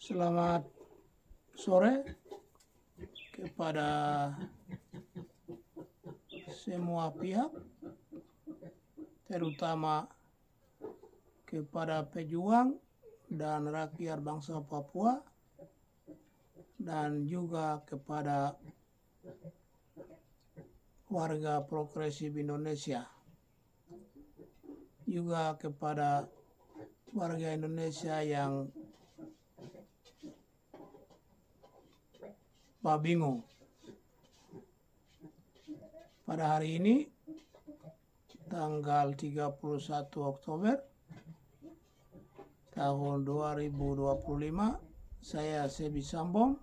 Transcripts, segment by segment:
Selamat sore kepada semua pihak, terutama kepada pejuang dan rakyat bangsa Papua, dan juga kepada warga progresif Indonesia, juga kepada warga Indonesia yang bingung. Pada hari ini, tanggal 31 Oktober tahun 2025, saya Sebi Sambong,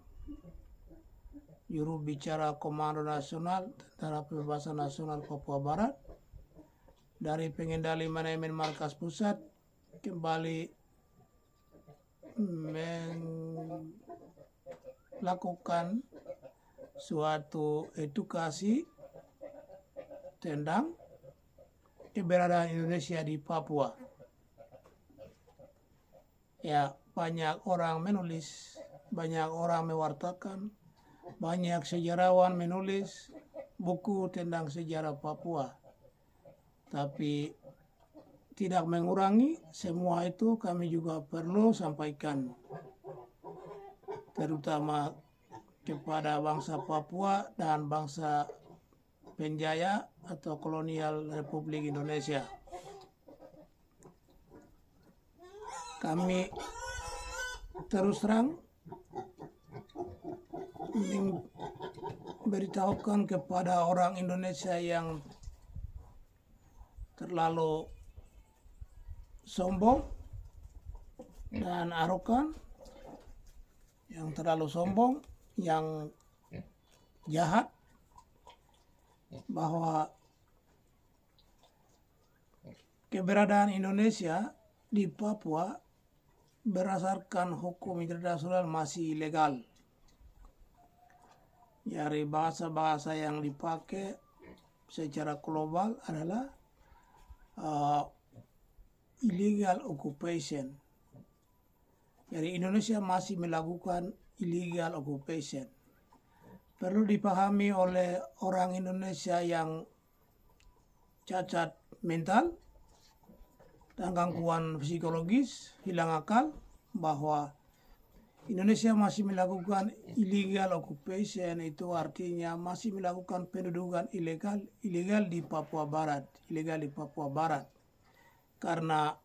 juru bicara Komando Nasional Tentara Pembebasan Nasional Papua Barat, dari pengendali manajemen markas pusat, kembali melakukan suatu edukasi tentang keberadaan Indonesia di Papua. Ya, banyak orang menulis, banyak orang mewartakan, banyak sejarawan menulis buku tentang sejarah Papua. Tapi tidak mengurangi, semua itu kami juga perlu sampaikan, terutama kepada bangsa Papua dan bangsa penjajah atau kolonial Republik Indonesia. Kami terus terang memberitahukan kepada orang Indonesia yang terlalu sombong dan arogan, yang terlalu sombong, yang jahat, bahwa keberadaan Indonesia di Papua berdasarkan hukum internasional masih ilegal. Dari bahasa-bahasa yang dipakai secara global adalah illegal occupation. Jadi Indonesia masih melakukan illegal occupation. Perlu dipahami oleh orang Indonesia yang cacat mental dan gangguan psikologis, hilang akal, bahwa Indonesia masih melakukan illegal occupation. Itu artinya masih melakukan pendudukan ilegal di Papua Barat, karena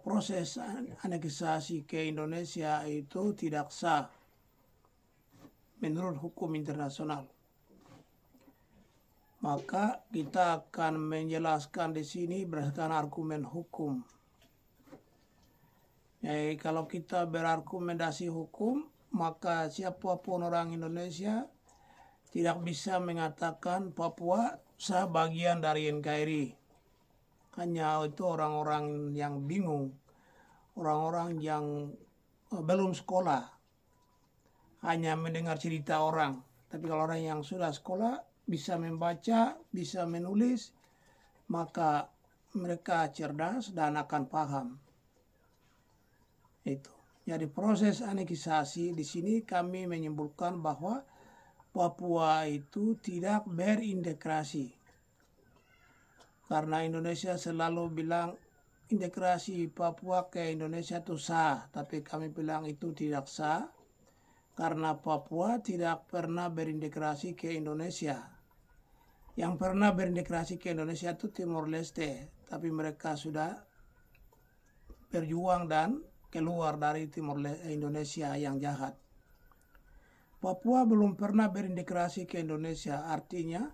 proses aneksasi ke Indonesia itu tidak sah menurut hukum internasional. Maka kita akan menjelaskan di sini berdasarkan argumen hukum. Jadi kalau kita berargumentasi hukum, maka siapapun orang Indonesia tidak bisa mengatakan Papua sah bagian dari NKRI. Hanya itu orang-orang yang bingung, orang-orang yang belum sekolah, hanya mendengar cerita orang. Tapi kalau orang yang sudah sekolah, bisa membaca, bisa menulis, maka mereka cerdas dan akan paham. Itu. Jadi proses aneksasi di sini kami menyimpulkan bahwa Papua itu tidak berintegrasi. Karena Indonesia selalu bilang integrasi Papua ke Indonesia itu sah, tapi kami bilang itu tidak sah karena Papua tidak pernah berintegrasi ke Indonesia. Yang pernah berintegrasi ke Indonesia itu Timor Leste, tapi mereka sudah berjuang dan keluar dari Indonesia yang jahat. Papua belum pernah berintegrasi ke Indonesia, artinya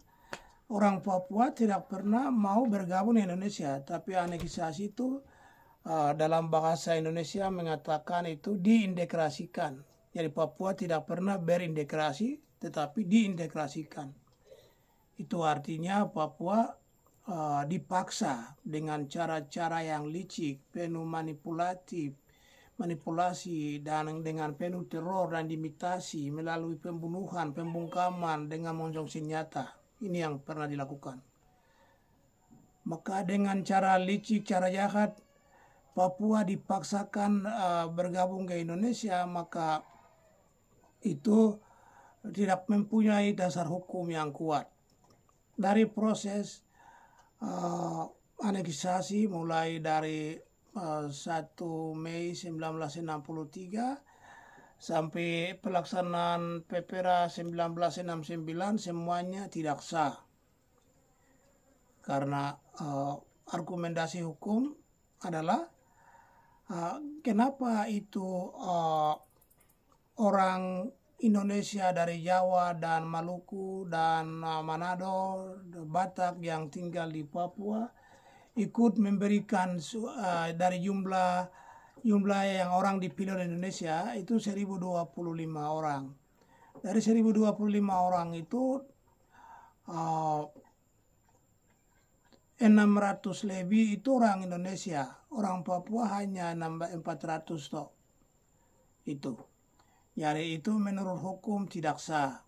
orang Papua tidak pernah mau bergabung di Indonesia, tapi aneksasi itu dalam bahasa Indonesia mengatakan itu diintegrasikan. Jadi Papua tidak pernah berintegrasi, tetapi diintegrasikan. Itu artinya Papua dipaksa dengan cara-cara yang licik, penuh manipulasi dan dengan penuh teror dan imitasi melalui pembunuhan, pembungkaman dengan menjong senjata. Ini yang pernah dilakukan. Maka dengan cara licik, cara jahat, Papua dipaksakan bergabung ke Indonesia, maka itu tidak mempunyai dasar hukum yang kuat. Dari proses aneksasi mulai dari 1 Mei 1963 sampai pelaksanaan PPRA 1969 semuanya tidak sah. Karena argumentasi hukum adalah kenapa itu orang Indonesia dari Jawa dan Maluku dan Manado, Batak yang tinggal di Papua ikut memberikan dari jumlah yang orang dipilih oleh Indonesia itu 1025 orang. Dari 1025 orang itu 600 lebih itu orang Indonesia. Orang Papua hanya 400 toh. Itu. Jadi itu menurut hukum tidak sah.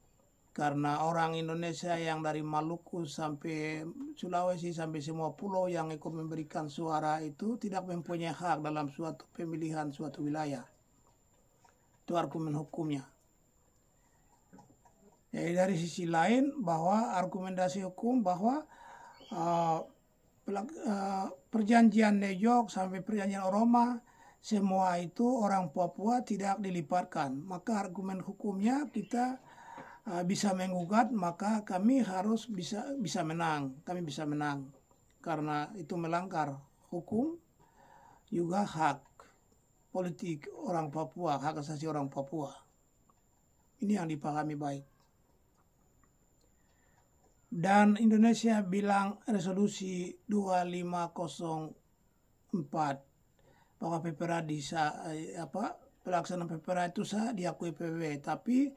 Karena orang Indonesia yang dari Maluku sampai Sulawesi sampai semua pulau yang ikut memberikan suara itu tidak mempunyai hak dalam suatu pemilihan suatu wilayah. Itu argumen hukumnya. Jadi dari sisi lain bahwa argumentasi hukum bahwa perjanjian New York sampai perjanjian Roma semua itu orang Papua tidak dilibatkan. Maka argumen hukumnya kita bisa menggugat, maka kami harus bisa menang. Kami bisa menang karena itu melanggar hukum juga hak politik orang Papua, hak asasi orang Papua. Ini yang dipahami baik. Dan Indonesia bilang resolusi 2504 bahwa PPRA pelaksanaan PPRA itu sah diakui PBB, tapi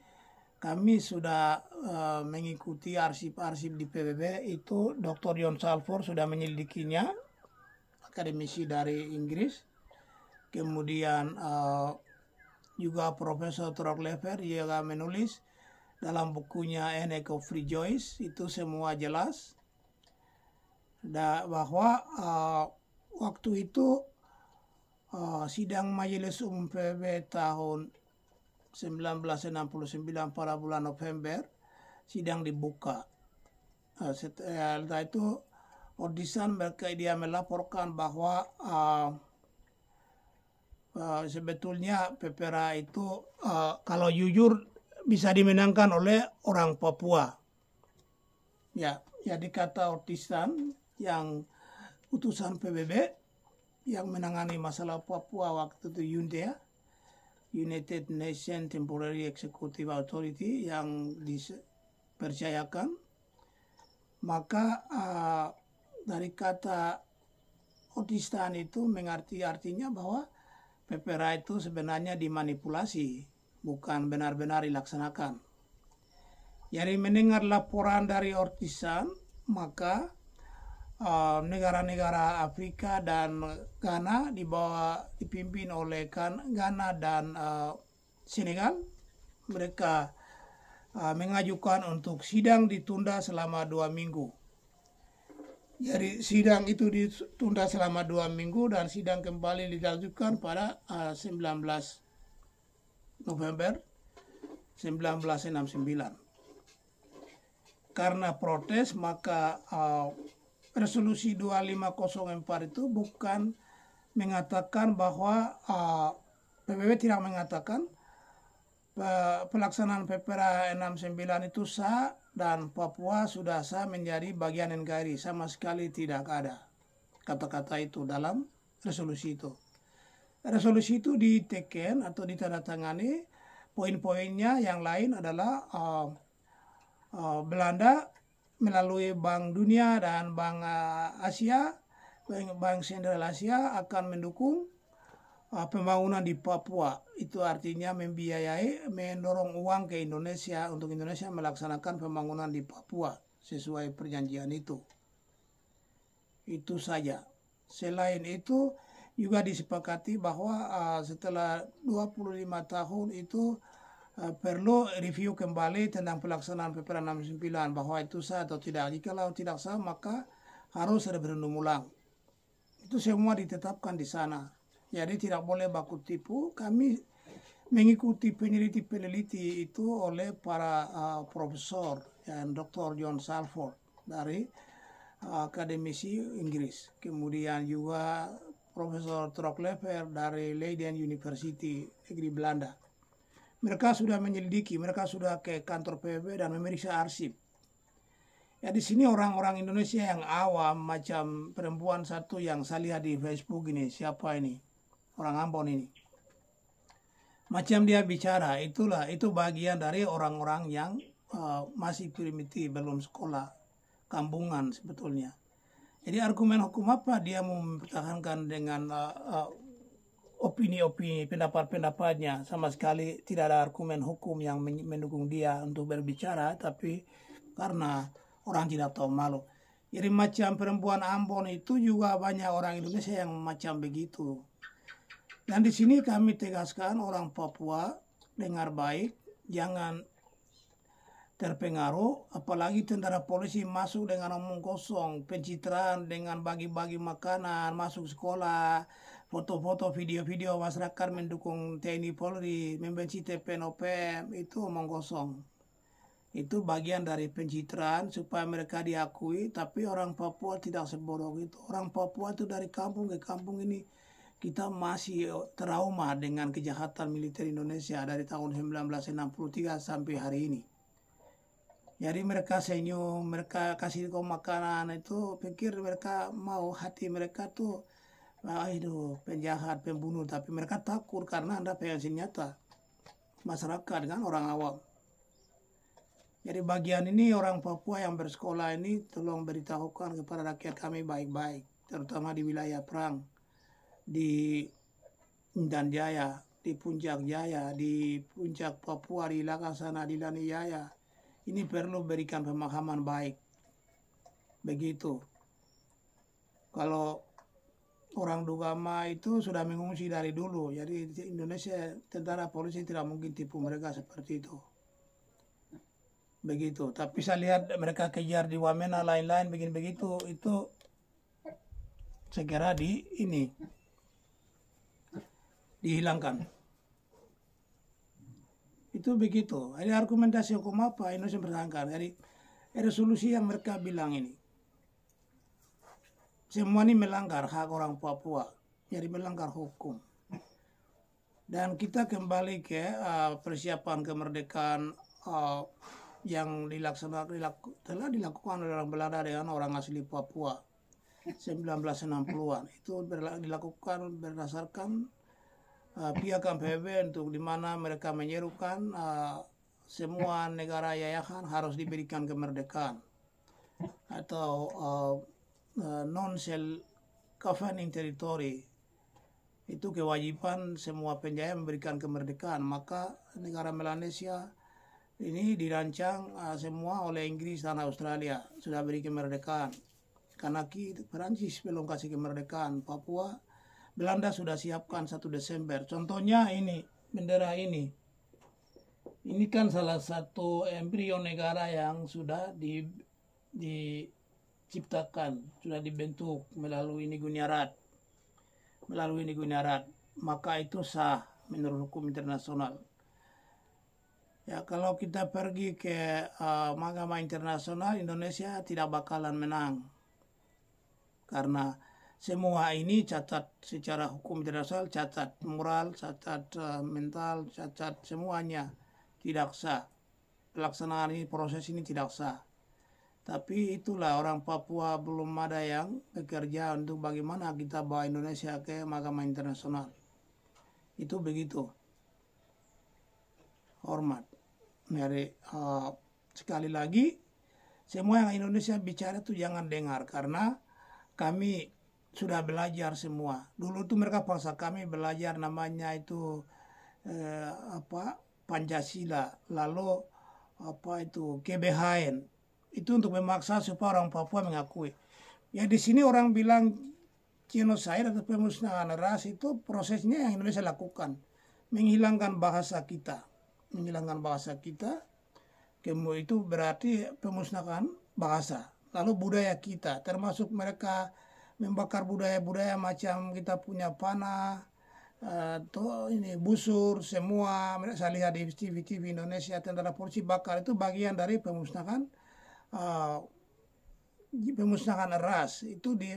kami sudah mengikuti arsip-arsip di PBB itu. Dr. John Salford sudah menyelidikinya, akademisi dari Inggris. Kemudian juga Profesor Trocklever juga menulis dalam bukunya An Act of Free Choice, itu semua jelas bahwa waktu itu sidang Majelis Umum PBB tahun 1969 pada bulan November sidang dibuka. Setelah itu Ordisan dia melaporkan bahwa sebetulnya PPRA itu kalau jujur bisa dimenangkan oleh orang Papua. Ya, jadi kata Ordisan yang utusan PBB yang menangani masalah Papua waktu itu UNTEA, United Nations Temporary Executive Authority, yang dipercayakan. Maka dari kata Ordisan itu artinya bahwa PPRA itu sebenarnya dimanipulasi, bukan benar-benar dilaksanakan. Jadi mendengar laporan dari Ordisan, maka negara-negara Afrika dan Ghana dipimpin oleh Ghana dan Senegal, mereka mengajukan untuk sidang ditunda selama 2 minggu. Jadi sidang itu ditunda selama 2 minggu dan sidang kembali dilanjutkan pada 19 November 1969. Karena protes, maka resolusi 2504 itu bukan mengatakan bahwa PBB tidak mengatakan pelaksanaan PPRA 69 itu sah dan Papua sudah sah menjadi bagian NKRI. Sama sekali tidak ada kata-kata itu dalam resolusi itu. Resolusi itu diteken atau ditandatangani, poin-poinnya yang lain adalah Belanda melalui Bank Dunia dan Bank Asia, Bank Sentral Asia akan mendukung pembangunan di Papua. Itu artinya membiayai, mendorong uang ke Indonesia untuk Indonesia melaksanakan pembangunan di Papua sesuai perjanjian itu. Itu saja. Selain itu juga disepakati bahwa setelah 25 tahun itu perlu review kembali tentang pelaksanaan PPRA 69 bahwa itu sah atau tidak. Jikalau tidak sah, maka harus ada referendum ulang. Itu semua ditetapkan di sana. Jadi tidak boleh baku tipu. Kami mengikuti peneliti itu oleh para profesor dan Dr. John Salford dari akademisi Inggris. Kemudian juga Profesor Troklever dari Leiden University negeri Belanda. Mereka sudah menyelidiki, mereka sudah ke kantor PBB dan memeriksa arsip. Ya di sini orang-orang Indonesia yang awam macam perempuan satu yang saya lihat di Facebook ini, siapa ini? Orang Ambon ini. Macam dia bicara, itu bagian dari orang-orang yang masih primitif, belum sekolah, kampungan sebetulnya. Jadi argumen hukum apa dia mau mempertahankan dengan opini-opini, pendapat-pendapatnya? Sama sekali tidak ada argumen hukum yang mendukung dia untuk berbicara, tapi karena orang tidak tahu malu. Jadi macam perempuan Ambon itu juga banyak orang Indonesia yang macam begitu. Dan di sini kami tegaskan orang Papua dengar baik, jangan terpengaruh, apalagi tentara polisi masuk dengan omong kosong, pencitraan dengan bagi-bagi makanan, masuk sekolah, foto-foto, video-video masyarakat mendukung TNI Polri, membenci TPNOP, itu omong kosong. Itu bagian dari pencitraan supaya mereka diakui, tapi orang Papua tidak sebodoh itu. Orang Papua itu dari kampung ke kampung ini, kita masih trauma dengan kejahatan militer Indonesia dari tahun 1963 sampai hari ini. Jadi mereka senyum, mereka kasih kau makanan, itu pikir mereka mau, hati mereka tuh, itu penjahat, pembunuh, tapi mereka takut karena Anda pegang senjata. Masyarakat kan orang awam. Jadi bagian ini orang Papua yang bersekolah ini tolong beritahukan kepada rakyat kami baik-baik, terutama di wilayah perang, di Intan Jaya, di Puncak Jaya, di Puncak Papua, di Lakasana, di Lani Jaya. Ini perlu berikan pemahaman baik. Begitu. Kalau orang Dugama itu sudah mengungsi dari dulu, jadi di Indonesia tentara polisi tidak mungkin tipu mereka seperti itu. Begitu. Tapi saya lihat mereka kejar di Wamena lain-lain begini begitu, itu saya kira dihilangkan. Itu begitu. Ada argumentasi hukum apa Indonesia bertangkar. Jadi resolusi yang mereka bilang ini, semua ini melanggar hak orang Papua, jadi melanggar hukum. Dan kita kembali ke persiapan kemerdekaan yang telah dilakukan oleh orang Belanda dengan orang asli Papua 1960-an. Itu dilakukan berdasarkan piagam PBB untuk di mana mereka menyerukan semua negara yayahan harus diberikan kemerdekaan atau non-self-governing territory. Itu kewajiban semua penjajah memberikan kemerdekaan. Maka negara Melanesia ini dirancang semua oleh Inggris dan Australia, sudah beri kemerdekaan. Karena Perancis belum kasih kemerdekaan. Papua, Belanda sudah siapkan 1 Desember. Contohnya ini, bendera ini. Ini kan salah satu embrio negara yang sudah diciptakan, sudah dibentuk melalui Nigunya Rat. Maka itu sah menurut hukum internasional. Ya, kalau kita pergi ke mahkamah internasional, Indonesia tidak bakalan menang. Karena semua ini cacat secara hukum internasional, cacat moral, cacat mental, cacat semuanya tidak sah. Pelaksanaan ini, proses ini tidak sah. Tapi itulah orang Papua belum ada yang bekerja untuk bagaimana kita bawa Indonesia ke mahkamah internasional. Itu begitu. Hormat. Jadi sekali lagi semua yang Indonesia bicara itu jangan dengar, karena kami sudah belajar semua. Dulu tuh mereka paksa kami belajar namanya itu Pancasila, lalu GBHN. Itu untuk memaksa supaya orang Papua mengakui. Ya di sini orang bilang genocide atau pemusnahan ras, itu prosesnya yang Indonesia lakukan, menghilangkan bahasa kita. Kemudian itu berarti pemusnahan bahasa. Lalu budaya kita, termasuk mereka membakar budaya-budaya macam kita punya panah, atau ini busur semua saya lihat di TV Indonesia tentara polisi bakar itu bagian dari pemusnahan ras itu di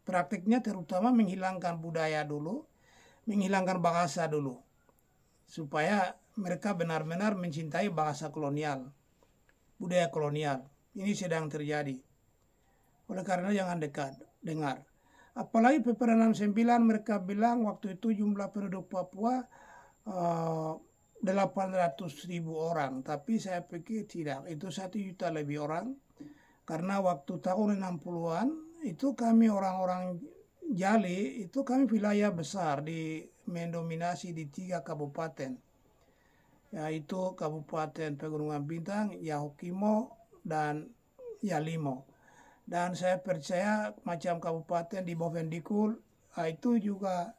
praktiknya terutama menghilangkan budaya dulu, menghilangkan bahasa dulu supaya mereka benar-benar mencintai bahasa kolonial, budaya kolonial. Ini sedang terjadi. Oleh karena jangan dengar. Apalagi PP 69 mereka bilang waktu itu jumlah penduduk Papua 800.000 orang. Tapi saya pikir tidak, itu 1 juta lebih orang. Karena waktu tahun 60-an itu kami orang-orang Jali, itu kami wilayah besar mendominasi di 3 kabupaten. Yaitu Kabupaten Pegunungan Bintang, Yahukimo, dan Yalimo. Dan saya percaya macam kabupaten di Bovendikul itu juga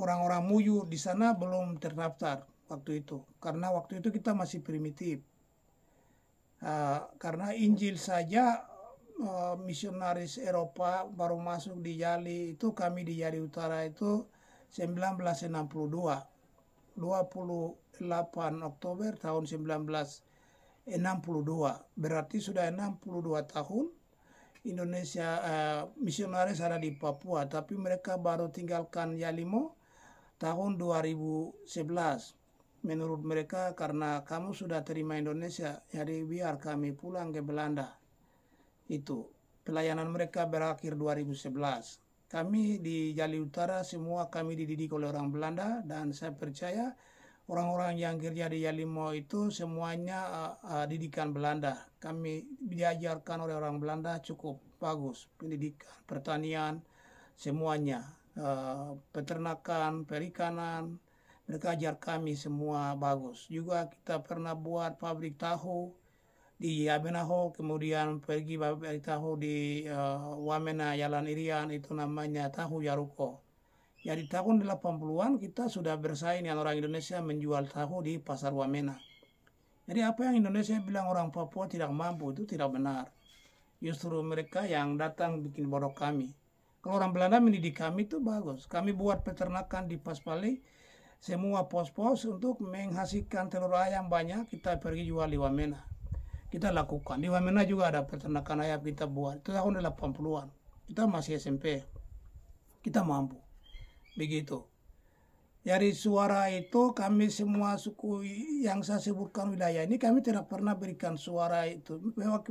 orang-orang Muyu di sana belum terdaftar waktu itu. Karena waktu itu kita masih primitif. Karena Injil saja misionaris Eropa baru masuk di Jali itu, kami di Jali Utara itu 1962. 28 Oktober tahun 1962, berarti sudah 62 tahun Indonesia misionaris ada di Papua, tapi mereka baru tinggalkan Yalimo tahun 2011. Menurut mereka karena kamu sudah terima Indonesia, jadi biar kami pulang ke Belanda. Itu pelayanan mereka berakhir 2011. Kami di Jali Utara semua kami dididik oleh orang Belanda, dan saya percaya orang-orang yang kerja di Yalimo itu semuanya didikan Belanda. Kami diajarkan oleh orang Belanda cukup bagus, pendidikan, pertanian, semuanya, peternakan, perikanan, mereka ajar kami semua bagus. Juga kita pernah buat pabrik tahu di Abenaho, kemudian pergi pabrik tahu di Wamena, Jalan Irian, itu namanya tahu Yaruko. Jadi tahun 80-an kita sudah bersaing dengan orang Indonesia menjual tahu di pasar Wamena. Jadi apa yang Indonesia bilang orang Papua tidak mampu itu tidak benar. Justru mereka yang datang bikin bodoh kami. Kalau orang Belanda mendidik kami itu bagus. Kami buat peternakan di Paspali, semua pos-pos untuk menghasilkan telur ayam banyak, kita pergi jual di Wamena. Kita lakukan. Di Wamena juga ada peternakan ayam kita buat. Itu tahun 80-an. Kita masih SMP. Kita mampu. Begitu. Dari suara itu kami semua suku yang saya sebutkan wilayah ini kami tidak pernah berikan suara itu.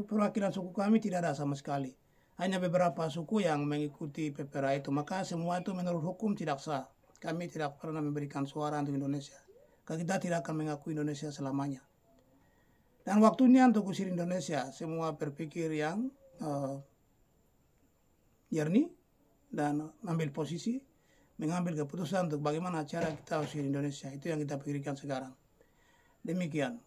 Perwakilan suku kami tidak ada sama sekali. Hanya beberapa suku yang mengikuti PPRA itu. Maka semua itu menurut hukum tidak sah. Kami tidak pernah memberikan suara untuk Indonesia. Karena kita tidak akan mengakui Indonesia selamanya. Dan waktunya untuk usir Indonesia. Semua berpikir yang jernih dan ambil posisi, mengambil keputusan untuk bagaimana cara kita usir Indonesia. Itu yang kita pikirkan sekarang. Demikian.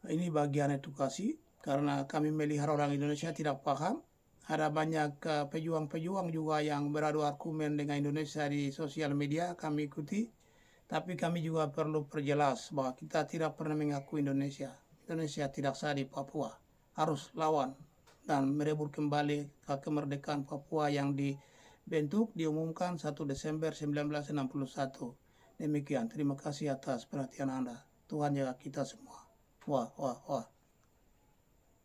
Ini bagian edukasi. Karena kami melihat orang Indonesia tidak paham. Ada banyak pejuang-pejuang juga yang beradu argumen dengan Indonesia di sosial media. Kami ikuti. Tapi kami juga perlu perjelas bahwa kita tidak pernah mengakui Indonesia. Indonesia tidak sah di Papua. Harus lawan dan merebut kembali kemerdekaan Papua yang dibentuk, diumumkan 1 Desember 1961. Demikian, terima kasih atas perhatian Anda. Tuhan jaga kita semua. Wah, wah, wah.